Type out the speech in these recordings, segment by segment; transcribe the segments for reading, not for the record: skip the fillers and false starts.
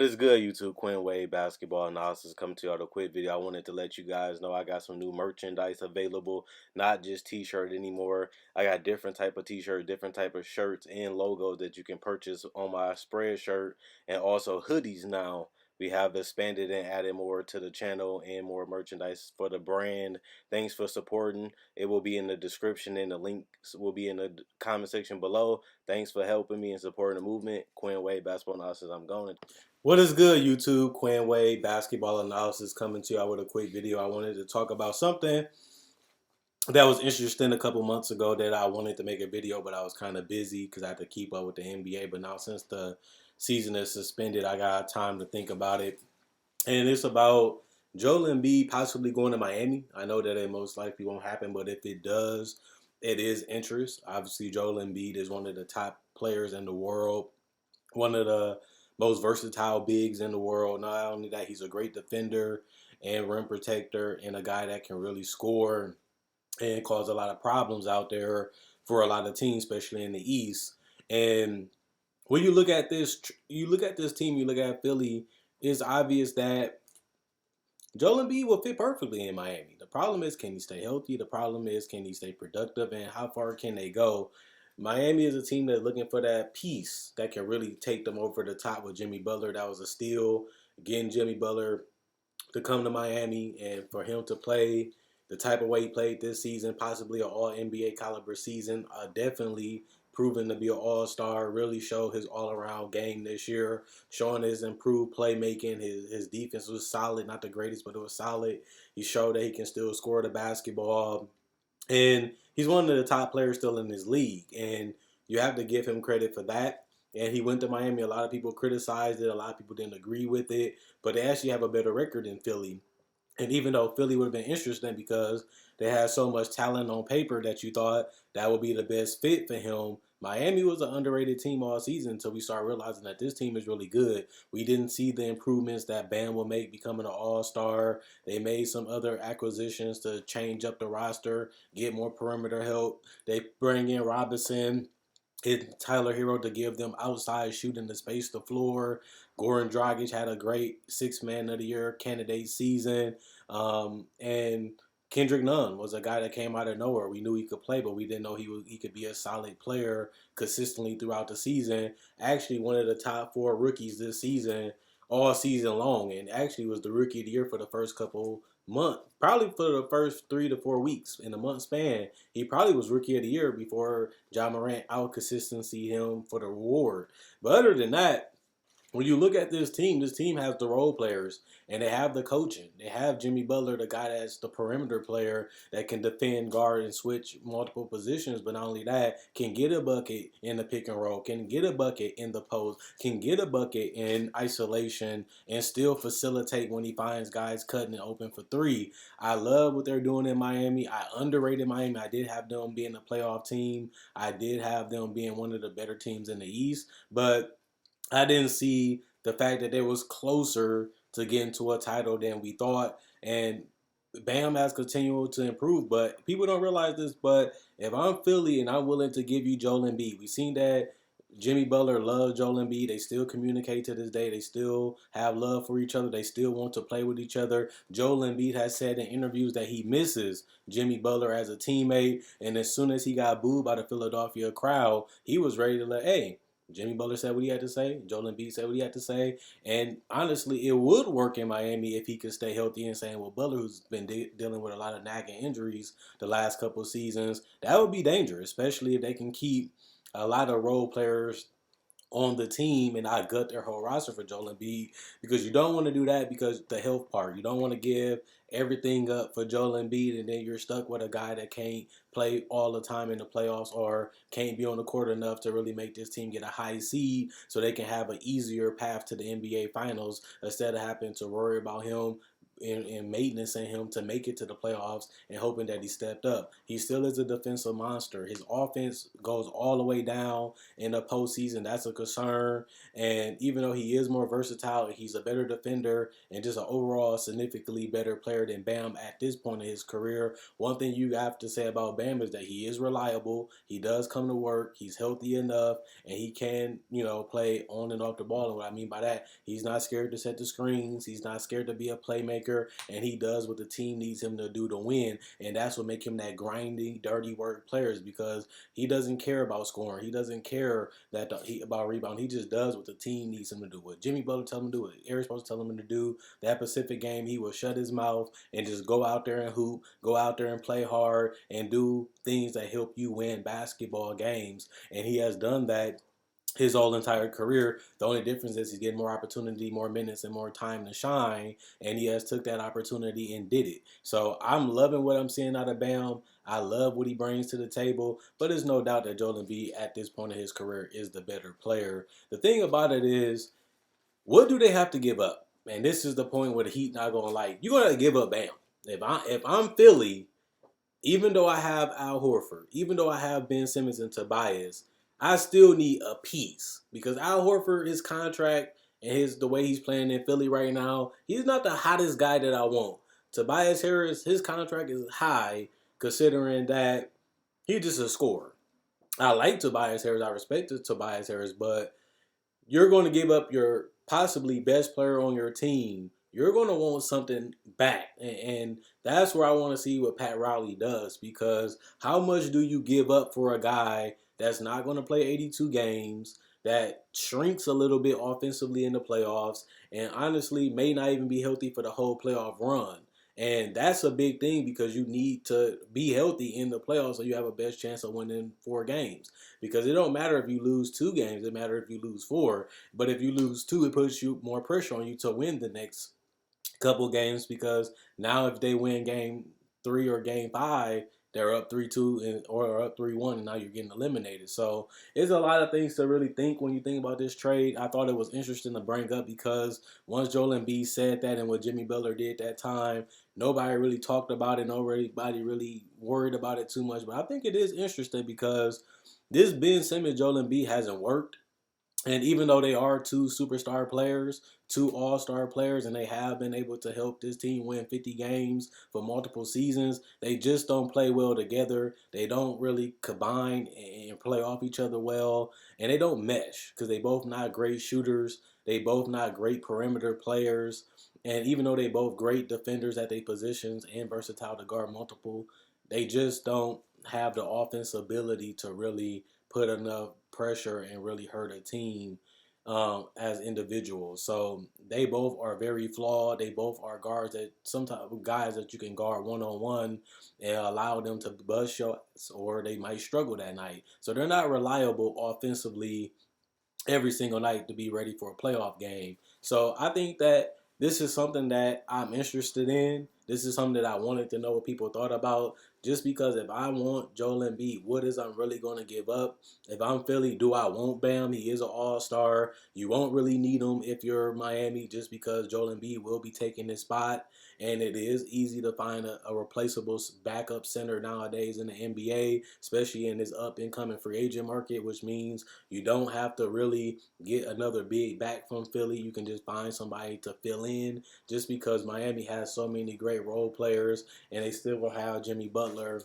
is good, YouTube? Quinn Wade Basketball Analysis coming to you with a quick video. I wanted to let you guys know I got some new merchandise available, not just t-shirt anymore. I got different type of t-shirt, different type of shirts and logos that you can purchase on my spread shirt, and also hoodies now. We have expanded and added more to the channel and more merchandise for the brand. Thanks for supporting. It will be in the description and the links will be in the comment section below. Thanks for helping me and supporting the movement. Quinn Wade Basketball Analysis. I'm going. What is good, YouTube? Quinn Wade Basketball Analysis coming to you with a quick video. I wanted to talk about something that was interesting a couple months ago that I wanted to make a video, but I was kind of busy because I had to keep up with the NBA. But now since the season is suspended, I got time to think about it. And it's about Joel Embiid possibly going to Miami. I know that it most likely won't happen, but if it does, it is interest. Obviously, Joel Embiid is one of the top players in the world, one of the most versatile bigs in the world. Not only that, he's a great defender and rim protector and a guy that can really score and cause a lot of problems out there for a lot of teams, especially in the East. And when you look at this, team, you look at Philly, it's obvious that Joel Embiid will fit perfectly in Miami. The problem is, can he stay healthy? The problem is, can he stay productive? And how far can they go? Miami is a team that's looking for that piece that can really take them over the top with Jimmy Butler. That was a steal. Getting Jimmy Butler to come to Miami and for him to play the type of way he played this season, possibly an all NBA caliber season, definitely proven to be an all-star, really showed his all-around game this year, showing his improved playmaking. His defense was solid, not the greatest, but it was solid. He showed that he can still score the basketball. And he's one of the top players still in his league. And you have to give him credit for that. And he went to Miami. A lot of people criticized it. A lot of people didn't agree with it. But they actually have a better record than Philly. And even though Philly would have been interesting because they had so much talent on paper that you thought that would be the best fit for him, Miami was an underrated team all season until we started realizing that this team is really good. We didn't see the improvements that Bam will make becoming an all-star. They made some other acquisitions to change up the roster, get more perimeter help. They bring in Robinson and Tyler Hero to give them outside shooting to space the floor. Goran Dragic had a great six-man of the year candidate season. And Kendrick Nunn was a guy that came out of nowhere. We knew he could play, but we didn't know he could be a solid player consistently throughout the season. Actually, one of the top four rookies this season, all season long, and actually was the rookie of the year for the first couple months, probably for the first 3 to 4 weeks in a month span. He probably was rookie of the year before John Morant out consistency him for the reward. But other than that, when you look at this team has the role players and they have the coaching. They have Jimmy Butler, the guy that's the perimeter player that can defend, guard, and switch multiple positions. But not only that, can get a bucket in the pick and roll, can get a bucket in the post, can get a bucket in isolation, and still facilitate when he finds guys cutting it open for three. I love what they're doing in Miami. I underrated Miami. I did have them being a playoff team. I did have them being one of the better teams in the East. But I didn't see the fact that they was closer to getting to a title than we thought. And Bam has continued to improve, but people don't realize this. But if I'm Philly and I'm willing to give you Joel Embiid, we've seen that Jimmy Butler loves Joel Embiid. They still communicate to this day. They still have love for each other. They still want to play with each other. Joel Embiid has said in interviews that he misses Jimmy Butler as a teammate. And as soon as he got booed by the Philadelphia crowd, he was ready to let, hey, Jimmy Butler said what he had to say. Joel Embiid said what he had to say. And honestly, it would work in Miami if he could stay healthy and saying, well, Butler, who's been dealing with a lot of nagging injuries the last couple of seasons, that would be dangerous, especially if they can keep a lot of role players on the team and not gut their whole roster for Joel Embiid, because you don't want to do that because the health part. You don't want to give everything up for Joel Embiid and then you're stuck with a guy that can't play all the time in the playoffs or can't be on the court enough to really make this team get a high seed so they can have an easier path to the NBA Finals instead of having to worry about him in maintenance in him to make it to the playoffs and hoping that he stepped up. He still is a defensive monster. His offense goes all the way down in the postseason. That's a concern. And even though he is more versatile, he's a better defender and just an overall significantly better player than Bam at this point in his career. One thing you have to say about Bam is that he is reliable. He does come to work. He's healthy enough, and he can, play on and off the ball. And what I mean by that, he's not scared to set the screens. He's not scared to be a playmaker, and he does what the team needs him to do to win. And that's what makes him that grinding, dirty work players because he doesn't care about scoring. He doesn't care about rebound. He just does what the team needs him to do. What Jimmy Butler tells him to do, what Eric supposed to tell him to do. That Pacific game, he will shut his mouth and just go out there and hoop, go out there and play hard, and do things that help you win basketball games. And he has done that his whole entire career. The only difference is he's getting more opportunity, more minutes, and more time to shine, and he has took that opportunity and did it. So I'm loving what I'm seeing out of Bam. I love what he brings to the table, but there's no doubt that Joel Embiid at this point in his career is the better player. The thing about it is, what do they have to give up? And this is the point where the Heat not gonna like. You're gonna give up Bam. If I'm Philly, even though I have Al Horford, even though I have Ben Simmons and Tobias, I still need a piece because Al Horford, his contract and the way he's playing in Philly right now, he's not the hottest guy that I want. Tobias Harris, his contract is high considering that he's just a scorer. I like Tobias Harris. I respect Tobias Harris, but you're going to give up your possibly best player on your team. You're going to want something back. And that's where I want to see what Pat Riley does because how much do you give up for a guy that's not going to play 82 games, that shrinks a little bit offensively in the playoffs, and honestly may not even be healthy for the whole playoff run? And that's a big thing because you need to be healthy in the playoffs so you have a best chance of winning 4 games. Because it don't matter if you lose 2 games, it matters if you lose 4. But if you lose 2, it puts you more pressure on you to win the next couple games because now if they win game 3 or game 5, they're up 3-2 or up 3-1, and now you're getting eliminated. So it's a lot of things to really think when you think about this trade. I thought it was interesting to bring up because once Joel Embiid said that and what Jimmy Butler did that time, nobody really talked about it. Nobody really worried about it too much. But I think it is interesting because this Ben Simmons Joel Embiid hasn't worked. And even though they are 2 superstar players, 2 all-star players, and they have been able to help this team win 50 games for multiple seasons, they just don't play well together. They don't really combine and play off each other well, and they don't mesh because they both not great shooters. They both not great perimeter players, and even though they both great defenders at their positions and versatile to guard multiple, they just don't have the offense ability to really put enough pressure and really hurt a team as individuals. So they both are very flawed. They both are guards that sometimes guys that you can guard 1-on-1 and allow them to bust shots, or they might struggle that night. So they're not reliable offensively every single night to be ready for a playoff game. So I think that this is something that I'm interested in. This is something that I wanted to know what people thought about. Just because if I want Joel Embiid, what is I'm really going to give up? If I'm Philly, do I want Bam? He is an all-star. You won't really need him if you're Miami just because Joel Embiid will be taking his spot. And it is easy to find a replaceable backup center nowadays in the NBA, especially in this up-and-coming free agent market, which means you don't have to really get another big back from Philly. You can just find somebody to fill in just because Miami has so many great role players and they still will have Jimmy Butler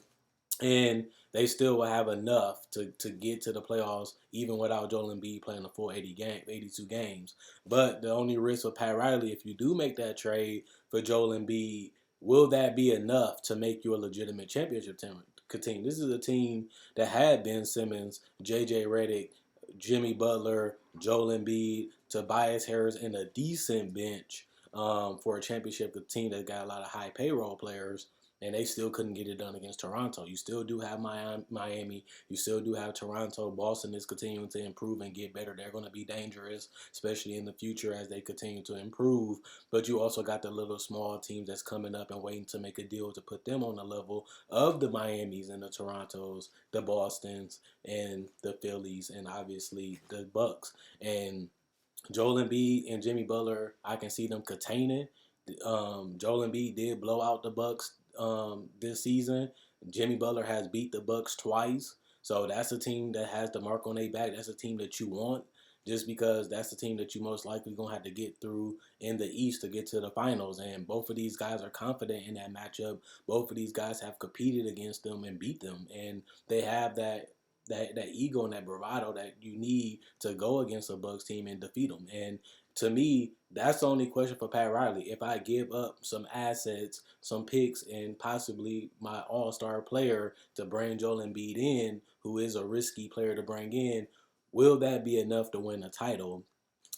and they still will have enough to get to the playoffs even without Joel Embiid playing a full 82 games. But the only risk with Pat Riley, if you do make that trade for Joel Embiid, will that be enough to make you a legitimate championship team? This is a team that had Ben Simmons, J.J. Redick, Jimmy Butler, Joel Embiid, Tobias Harris, and a decent bench for a championship team that got a lot of high payroll players, and they still couldn't get it done against Toronto. You still do have Miami. You still do have Toronto. Boston is continuing to improve and get better. They're going to be dangerous, especially in the future as they continue to improve. But you also got the little small teams that's coming up and waiting to make a deal to put them on the level of the Miamis and the Torontos, the Bostons, and the Phillies, and obviously the Bucks. And Joel Embiid and Jimmy Butler, I can see them containing. Joel Embiid did blow out the Bucks this season. Jimmy Butler has beat the Bucks twice, so that's a team that has the mark on their back. That's a team that you want, just because that's the team that you most likely gonna have to get through in the East to get to the finals. And both of these guys are confident in that matchup. Both of these guys have competed against them and beat them, and they have that ego and that bravado that you need to go against a Bucks team and defeat them. And to me, that's the only question for Pat Riley. If I give up some assets, some picks, and possibly my all-star player to bring Joel Embiid in, who is a risky player to bring in, will that be enough to win a title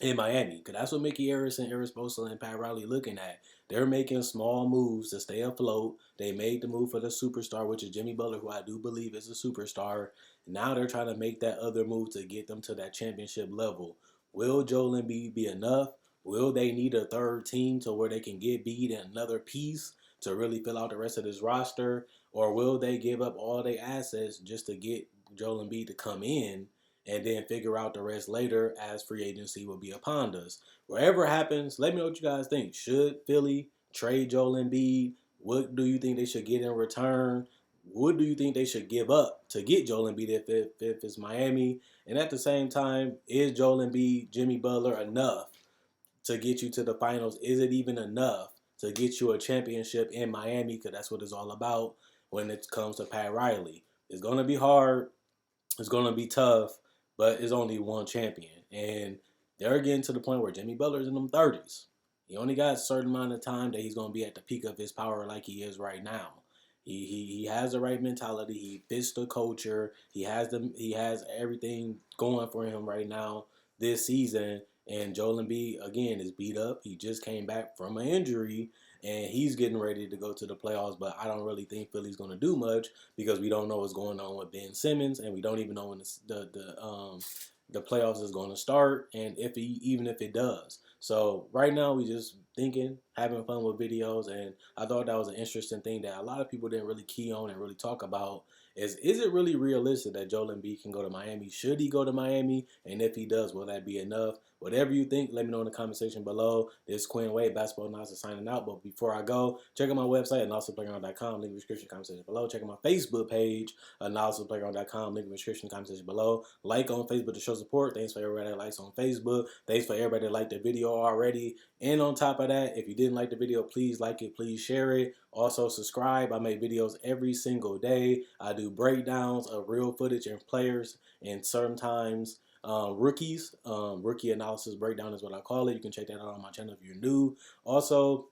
in Miami? Because that's what Mickey Harrison, Eris Bosa, and Pat Riley looking at. They're making small moves to stay afloat. They made the move for the superstar, which is Jimmy Butler, who I do believe is a superstar. Now they're trying to make that other move to get them to that championship level. Will Joel Embiid be enough? Will they need a third team to where they can get Embiid another piece to really fill out the rest of this roster? Or will they give up all their assets just to get Joel Embiid to come in and then figure out the rest later as free agency will be upon us? Wherever it happens, let me know what you guys think. Should Philly trade Joel Embiid? What do you think they should get in return? What do you think they should give up to get Joel Embiid if it's Miami? And at the same time, is Joel Embiid, Jimmy Butler enough to get you to the finals? Is it even enough to get you a championship in Miami? Because that's what it's all about when it comes to Pat Riley. It's going to be hard. It's going to be tough, but it's only one champion. And they're getting to the point where Jimmy Butler's in them 30s. He only got a certain amount of time that he's going to be at the peak of his power like he is right now. He has the right mentality. He fits the culture. He has everything going for him right now this season. And Joel Embiid again is beat up. He just came back from an injury, and he's getting ready to go to the playoffs. But I don't really think Philly's going to do much because we don't know what's going on with Ben Simmons, and we don't even know when the playoffs is going to start, and even if it does. So right now we just thinking, having fun with videos, and I thought that was an interesting thing that a lot of people didn't really key on and really talk about. Is it really realistic that Joel Embiid can go to Miami? Should he go to Miami? And if he does, will that be enough? Whatever you think, let me know in the comment section below. This is Quinn Wade, Basketball Analysis, signing out. But before I go, check out my website, analysisplayground.com. Link in the description, comment section below. Check out my Facebook page, analysisplayground.com. Link in the description, comment section below. Like on Facebook to show support. Thanks for everybody that likes on Facebook. Thanks for everybody that liked the video already. And on top of that, if you didn't like the video, please like it, please share it. Also subscribe. I make videos every single day. I do breakdowns of real footage and players, and sometimes rookies. Rookie analysis breakdown is what I call it. You can check that out on my channel if you're new. Also,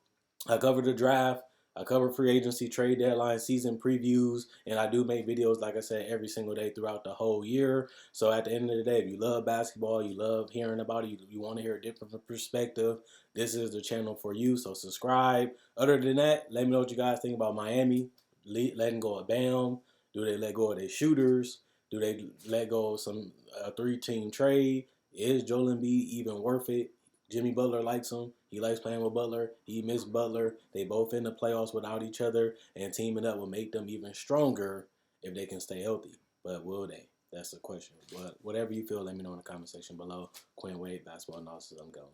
I cover the draft. I cover free agency, trade deadline, season previews, and I do make videos, like I said, every single day throughout the whole year. So at the end of the day, if you love basketball, you love hearing about it, you want to hear a different perspective, this is the channel for you. So subscribe. Other than that, let me know what you guys think about Miami letting go of Bam. Do they let go of their shooters? Do they let go of some three-team trade? Is Joel Embiid even worth it? Jimmy Butler likes him. He likes playing with Butler. He missed Butler. They both in the playoffs without each other, and teaming up will make them even stronger if they can stay healthy. But will they? That's the question. But whatever you feel, let me know in the comment section below. Quinn Wade, Basketball Analysis. I'm going.